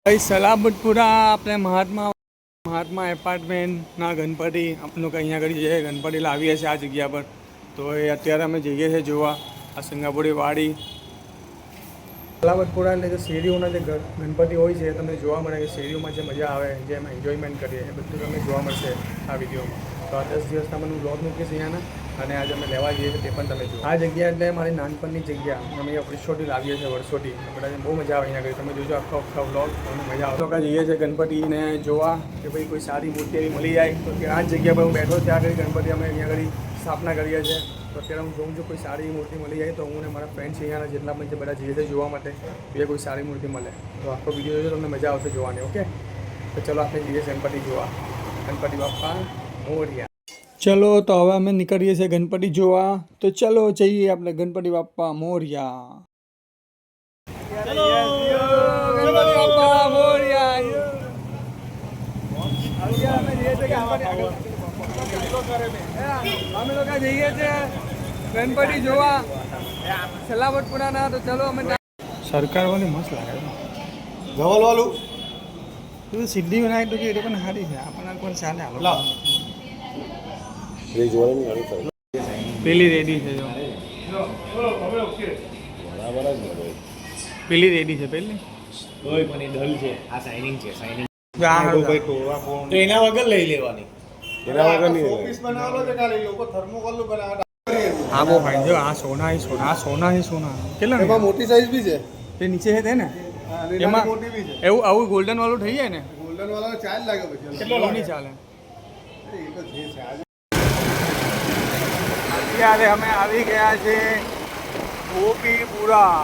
ભાઈ સલાબતપુરા આપણે મહાત્મા એપાર્ટમેન્ટના ગણપતિ આપણું અહીંયા આગળ જે ગણપતિ લાવીએ છીએ આ જગ્યા પર. તો એ અત્યારે અમે જઈએ છીએ જોવા આ સિંગાપુરી વાડી. સલાબતપુરા એટલે જે શેરીઓના જે ગણપતિ હોય છે તમને જોવા મળે કે શેરીઓમાં જે મજા આવે જે અમે એન્જોયમેન્ટ કરીએ એ બધું તમને જોવા મળશે આ વિડીયોમાં. તો આ 10 દિવસના મને બ્લોગ મૂકીશ અહીંયાના અને આજે અમે લેવા જઈએ છીએ તે પણ તમે જુઓ. આ જગ્યા એટલે મારી નાનપણની જગ્યા અમે અહીંયા વર્ષોથી લાવીએ છીએ વર્ષોથી. બધાને બહુ મજા આવે અહીંયા આગળ. તમે જોજો આખો બ્લોગ તમને મજા આવે. લોકો જઈએ છીએ ગણપતિને જોવા કે ભાઈ કોઈ સારી મૂર્તિ એવી મળી જાય તો આ જગ્યા પર હું બેઠો ત્યાં આગળ ગણપતિ અમે અહીંયા આગળ સ્થાપના કરીએ છીએ. તો અત્યારે હું જોઉં છું કોઈ સારી મૂર્તિ મળી જાય તો હું ને મારા ફ્રેન્ડ્સ અહીંયાના જેટલા પણ જે બધા જઈએ છીએ જોવા માટે એ કોઈ સારી મૂર્તિ મળે તો આખો વિડીયો જોજો તમને મજા આવશે જોવાની. ઓકે તો ચલો આપણે જઈએ ગણપતિ જોવા. ગણપતિ બાપ્પા મોરયા. ચલો તો હવે અમે નીકળીએ છીએ ગણપતિ જોવા. તો ચલો જઈએ આપણે ગણપતિ બાપ્પા મોરયા. ચલો ગણપતિ બાપ્પા મોરયા. અમે લોકો જઈએ છીએ ગણપતિ જોવા સલાબતપુરાના. તો ચલો અમે સરકાર વાળી મસ્ત લાગે ધવલ વાળું તું સિદ્ધિ વિનાયક તો કે એ પણ સારી છે આપણને પણ ચાલે આવે. પેલી રેડી છે પેલી રેડી છે પેલી ડલ છે આ સાઇનિંગ છે સાઇનિંગ તો એના વગર લઈ લેવાની. એના વગર નહીં ઓફિસ બનાવવાનો છે ખાલી લોકો થર્મોકોલ નું બનાવવા. હા બહુ ફાઇન જો આ સોના હી સોના આ સોના હી સોના કેટલા એમાં મોટી સાઈઝ બી છે તે નીચે છે ને એમાં મોટી બી છે એવું આવું ગોલ્ડન વાળું થઈ જાય ને ગોલ્ડન વાળો ચાર્જ લાગે પછી કેટલો નહીં ચાલે એ તો જે છે. અત્યારે અમે આવી ગયા છે ગોપીપુરા.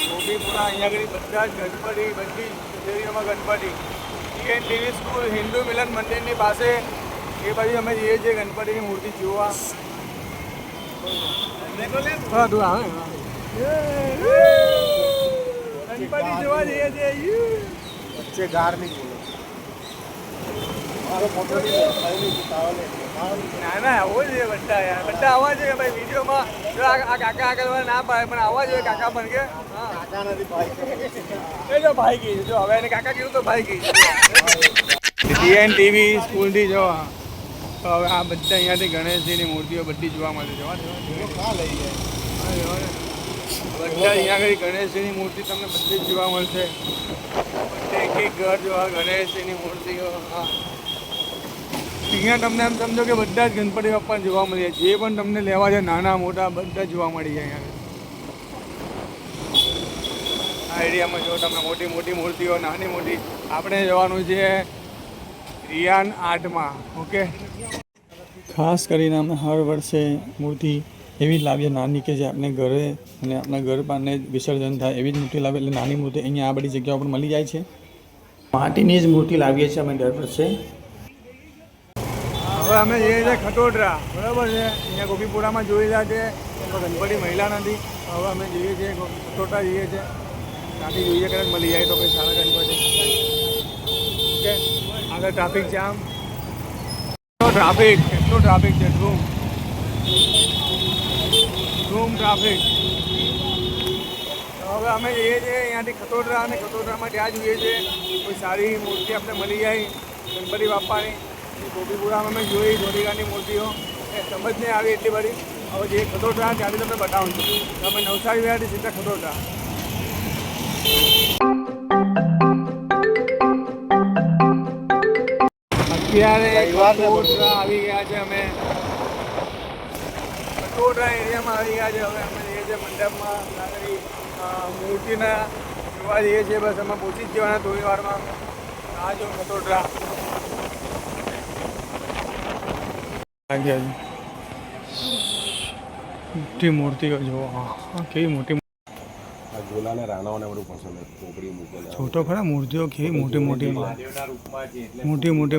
ગોપીપુરા અહીંયા આગળ બધા જ ગણપતિ બધી શેરીઓમાં ગણપતિ ટીવી સ્કૂલ હિન્દુ મિલન મંદિરની પાસે એ બાજુ અમે જઈએ છીએ ગણપતિની મૂર્તિ જોવા. હા તું આવે ગણપતિ જોવા જઈએ છીએ. વચ્ચે ગાર નહીં બોલો ના ના આવો જોઈએ બધા યાર બધા આવવા જોઈએ ભાઈ વિડીયોમાં. જો આ કાકા આગળ ના પાડે પણ આવવા જોઈએ કાકા પણ કે કાકા નથી ભાઈ જો ભાઈ કહી જો હવે એને કાકા કીધું તો ભાઈ કહી ટીવી સ્કૂલથી જો તો હવે આ બધા અહીંયાથી ગણેશજીની મૂર્તિઓ બધી જોવા મળે છે. બધા અહીંયા આગળ ગણેશજીની મૂર્તિ તમને બધી જ જોવા મળશે. એક એક ઘર જોવા ગણેશજીની મૂર્તિઓ. હા અહીંયા તમને એમ સમજો કે બધા જ ગણપતિ બાપ્પા જોવા મળી જાય. જે પણ તમને લેવા છે નાના મોટા બધા જોવા મળી જાય અહીંયા આ એરિયામાં. જો તમને મોટી મોટી મૂર્તિઓ નાની મોટી. આપણે જવાનું છે રિયાન આર્ટમાં. ઓકે ખાસ કરીને અમે હર વર્ષે મૂર્તિ એવી જ લાવીએ નાની કે જે આપણે ઘરે અને આપણા ઘર પાસે વિસર્જન થાય એવી જ મૂર્તિ લાવીએ. એટલે નાની મૂર્તિ અહીંયા આ બધી જગ્યાઓ પર મળી જાય છે. માટીની જ મૂર્તિ લાવીએ છીએ અમે દર વર્ષે. હવે અમે જઈએ છીએ ખટોદરા. બરાબર છે અહીંયા ગોપીપુરામાં જોઈ રહ્યા છે ગણપતિ મહિલા નથી. હવે અમે જઈએ છીએ ખટોદરા જઈએ છીએ ત્યાંથી જોઈએ કદાચ મળી જાય તો કંઈ સારા ગણપતિ. ઓકે આગળ ટ્રાફિક જામ કેટલો ટ્રાફિક છે ધૂમ ટ્રાફિક. હવે અમે જઈએ છીએ અહીંયાથી ખટોદરા અને ખટોદરામાં ત્યાં જોઈએ છીએ કોઈ સારી મૂર્તિ આપણે મળી જાય ગણપતિ બાપ્પાની. ગોપીપુરામાં અમે જોઈ ધોળીગાની મૂર્તિઓ એ સમજ નહીં આવી એટલી બધી. હવે જે ખટોદરા ત્યાંથી તમને બતાવું છું. અમે નવસારી વ્યાથી સીધા ખટોદરા. અત્યારે ખટોદરા આવી ગયા છે અમે. ખટોદરા એરિયામાં આવી ગયા છે. હવે અમે જઈએ છીએ મંડપમાં મૂર્તિના જોવા જઈએ છીએ. બસ અમે પહોંચી જ જવાના થોડી વારમાં. આ જો ખટોદરા મોટી મૂર્તિઓ જુઓ. હા કેવી મોટી છોટો ખરા મૂર્તિઓ કેવી મોટી મોટી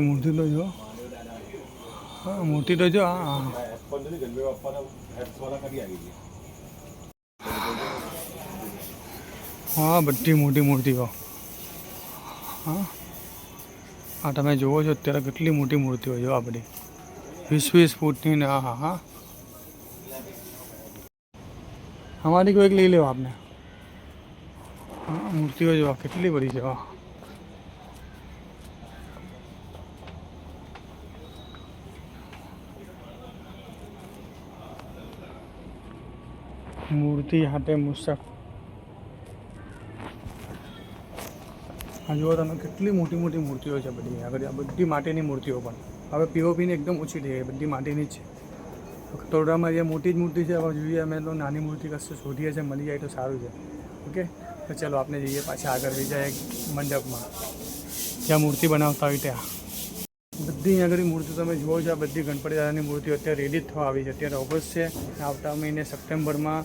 મૂર્તિ તો જો. હા મૂર્તિ તો જો. હા હા બધી મોટી મૂર્તિઓ. હા હા તમે જુઓ છો અત્યારે કેટલી મોટી મૂર્તિઓ જો આ બધી 20 ફૂટની ને. હા હા हमारी को एक ले लो आपने। हाँ मूर्तियों जो कितनी बड़ी जगह મૂર્તિ હાથે મુસક. આ જુઓ તમે કેટલી મોટી મોટી મૂર્તિઓ છે બધી આગળ. આ બધી માટીની મૂર્તિઓ પણ હવે પીઓપીની એકદમ ઓછી થઈ ગઈ, બધી માટીની જ છે. ખતોડામાં જે મોટી જ મૂર્તિ છે, હવે જોઈએ અમે તો નાની મૂર્તિ કશે શોધીએ છીએ, મળી જાય તો સારું છે. ઓકે, તો ચાલો આપણે જઈએ પાછા આગળ બીજા એક મંડપમાં જ્યાં મૂર્તિ બનાવતા હોય ત્યાં. બધી અહીં આગળ મૂર્તિ તમે જુઓ છો, આ બધી ગણપતિ દાદાની મૂર્તિઓ અત્યારે રેડી જ થવા આવી છે. અત્યારે ઓગસ્ટ છે, આવતા મહિને સપ્ટેમ્બરમાં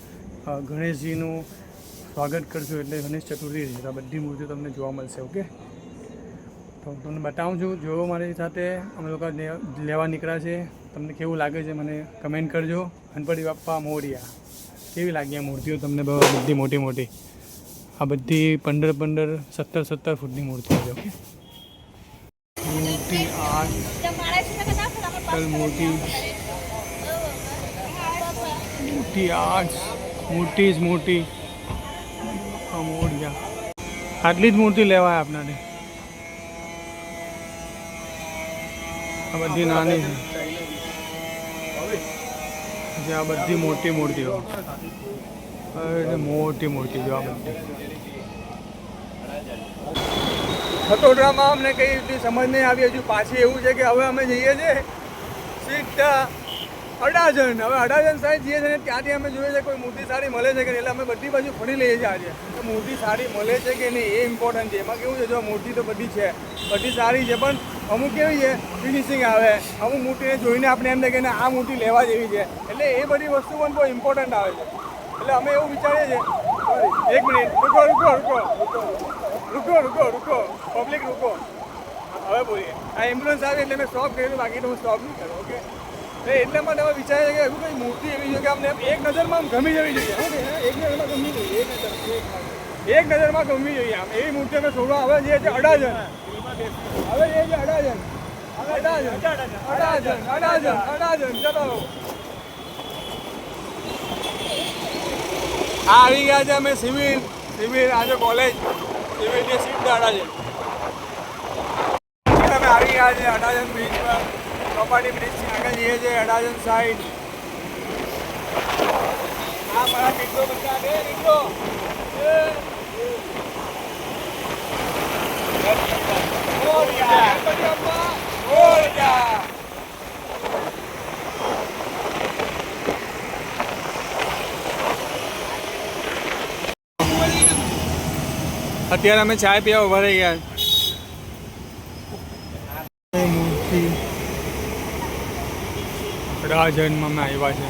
ગણેશજીનું સ્વાગત કરશું, એટલે ગણેશ ચતુર્થી છે. આ બધી મૂર્તિઓ તમને જોવા મળશે. ઓકે, તો તમને બતાવું છું. જો મારી સાથે અમે લોકો લેવા નીકળ્યા છે, તમને કેવું લાગે છે મને કમેન્ટ કરજો. ગણપતિ બાપ્પા મોરયા. કેવી લાગી આ મૂર્તિઓ તમને? બધી મોટી મોટી, આ બધી 15-15, 17-17 ફૂટની મૂર્તિઓ છે. ઓકે, મૂર્તિ આ મૂર્તિ મોટી આર્ટ, મોટી જ મોટી મોરયા. આટલી જ મૂર્તિ લેવાય આપણાને. આ બધી નાની છે, જે આ બધી મોટી મૂર્તિઓ, મોટી મૂર્તિ જો આ બધી. ખતોડરામાં અમને કઈ રીતે સમજ નહીં આવી હજુ. પાછી એવું છે કે હવે અમે જઈએ છીએ સીધા અડાજણ. હવે અડાજણ સાઈડ જઈએ છીએ, ત્યાંથી અમે જોઈએ છીએ કોઈ મૂર્તિ સારી મળે છે કે નહીં. એટલે અમે બધી બાજુ ફરી લઈએ છીએ આજે. તો મૂર્તિ સારી મળે છે કે નહીં એ ઇમ્પોર્ટન્ટ છે. એમાં કેવું છે, જો મૂર્તિ તો બધી છે, બધી સારી છે, પણ અમુક કેવી છે ફિનિશિંગ આવે. અમુક મૂર્તિને જોઈને આપણે એમ થાય કે આ મૂર્તિ લેવા જેવી છે. એટલે એ બધી વસ્તુ પણ બહુ ઇમ્પોર્ટન્ટ આવે છે. એટલે અમે એવું વિચારીએ છીએ. એક મિનિટ, રૂકો રૂકો રૂકો રૂકો રૂકો રૂકો પબ્લિક રૂકો. હવે બોલીએ. આ એમ્બ્યુલન્સ આવી એટલે મેં સ્ટોપ કર્યું, બાકી તો હું સ્ટોપ નહીં કરું. ઓકે, એટલે માટે હવે વિચારે છે કે એવું કંઈ મૂર્તિ એવી છે કે અમને એક નજરમાં આમ ગમી જવી જોઈએ. એક નજરમાં ગમવી જોઈએ, એક નજરમાં ગમવી જોઈએ. આમ એવી મૂર્તિ અમે શોધવા હવે જે છે અડાજણ. હવે જે છે અડાજણ, અડાજણ અડાજણ અડાજણ અડાજણ. ચલો, આવી ગયા છે અમે સિવિલ આજે કોલેજ સિવિલની સીટ અડાજણ. અમે આવી ગયા છે અડાજણ બ્રિજ પર. કપાટી બ્રિજથી આગળ જઈએ છીએ અડાજણ સાઈડ. આ મારા મિત્રો બધા બે મિત્રો અત્યારે અમે ચાય પીવા ઉભા રહી ગયા. મૂર્તિ અડાજણમાં અમે આવ્યા છે.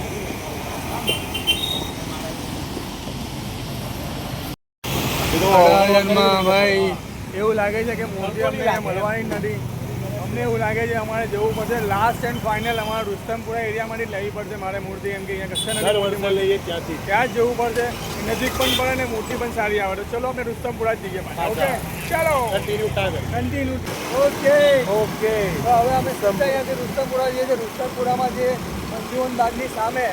અડાજણમાં ભાઈ એવું લાગે છે કે મૂર્તિ અમને મળવાની નથી. અમને એવું લાગે છે અમારે જવું પડશે લાસ્ટ એન્ડ ફાઇનલ. અમારા રુસ્તમપુરા એરિયામાંથી લેવી પડશે મારે મૂર્તિ. એમ કે અહીંયા કશે નથી લઈએ, ત્યાંથી ત્યાં જ જવું પડશે. નજીક પણ પડે ને મૂર્તિ પણ સારી આવે. તો ચલો આપણે રુસ્તમપુરા જ જઈએ પાછા. ઓકે, ચાલો કન્ટિન્યુ. ઓકે ઓકે, તો હવે અમે સીધા અહીંયાથી રુસ્તમપુરા જઈએ છીએ. રુસ્તમપુરામાં જે મંજુવન બાગની સામે,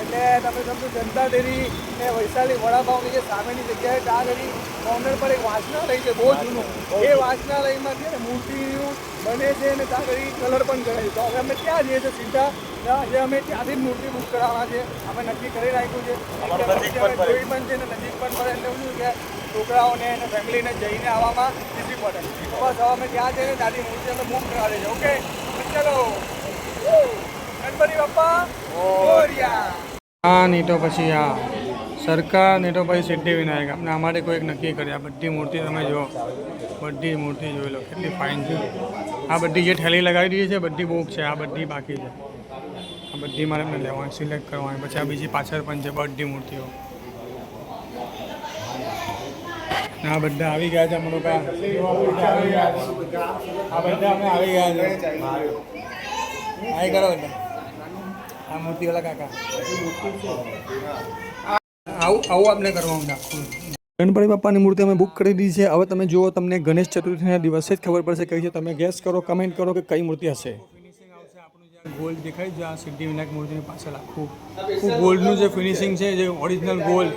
એટલે તમે સમજો જનતા ડેરી ને વૈશાલી વડાપાઉંની જે સામેની જગ્યાએ ત્યાં આગળ કોર્નર પર એક વાંચનાલય છે બહુ જૂનું. એ વાંચનાલયમાં છે ને મૂર્તિનું બને છે અને ત્યાં આગળ કલર પણ કરે છે. તો હવે અમે ત્યાં જઈએ છીએ સીધા. જે અમે ત્યાંથી જ મૂર્તિ બુક કરાવવાના છે. અમે નક્કી કરી રાખ્યું છે. જોઈ પણ છે ને નજીક પણ પડે, એટલે શું કે છોકરાઓને અને ફેમિલીને જઈને આવવામાં ઈઝી પડે. બસ હવે અમે ત્યાં જઈને દાદી મૂર્તિ અમે બુક કરાવી છે. ઓકે, ચલો ગણપતિ બાપ્પા મોરયા. હા, નહીં તો પછી આ સરકાર, નહીં તો પછી સિદ્ધિવિનાયક. આપણે અમારે કોઈક નક્કી કરે. આ બધી મૂર્તિ તમે જુઓ, બધી મૂર્તિ જોઈ લો કેટલી ફાઇન છે. આ બધી જે ઠેલી લગાવી દીધી છે બધી બુક છે. આ બધી બાકી છે. આ બધી મારે એમને લેવાની, સિલેક્ટ કરવાની. પછી આ બીજી પાછળ પણ છે બધી મૂર્તિઓ. આ બધા આવી ગયા છે. અમે લોકો આ બધા અમે આવી ગયા છે. આઈ કરો એટલે આ મૂર્તિવાળા કાકા આવું આપણે કરવાનું નાખવું. ગણપતિ બાપ્પાની મૂર્તિ અમે બુક કરી દીધી છે. હવે તમે જુઓ, તમને ગણેશ ચતુર્થીના દિવસે જ ખબર પડશે કઈ છે. તમે ગેસ કરો, કમેન્ટ કરો કે કઈ મૂર્તિ હશે. ફિનિશિંગ આવશે આપણું જે ગોલ્ડ દેખાય છે આ સિદ્ધિવિનાયક મૂર્તિની પાછળ આખું ગોલ્ડનું જે ફિનિશિંગ છે, જે ઓરિજિનલ ગોલ્ડ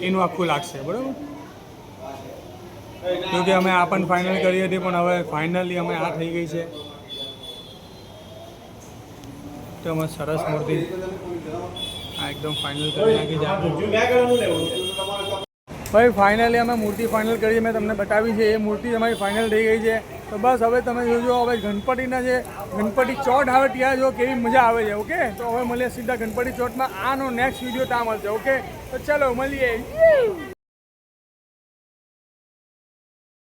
એનું આખું લાગશે. બરાબર, જોકે અમે આ પણ ફાઇનલ કરી હતી, પણ હવે ફાઇનલી અમે આ થઈ ગઈ છે. તો અમે સરસ મૂર્તિ આ એકદમ ફાઇનલ કરી નાખી છે ભાઈ. ફાઇનલી અમે મૂર્તિ ફાઇનલ કરી મેં તમને બતાવી છે. એ મૂર્તિ અમારી ફાઇનલ થઈ ગઈ છે. તો બસ હવે તમે જોજો હવે ગણપતિના જે ગણપતિ ચોટ આવે ત્યાં જો કેવી મજા આવે છે. ઓકે, તો હવે મળીએ સીધા ગણપતિ ચોટમાં. આનો નેક્સ્ટ વિડીયો ત્યાં મળશે. ઓકે, તો ચાલો મળીએ.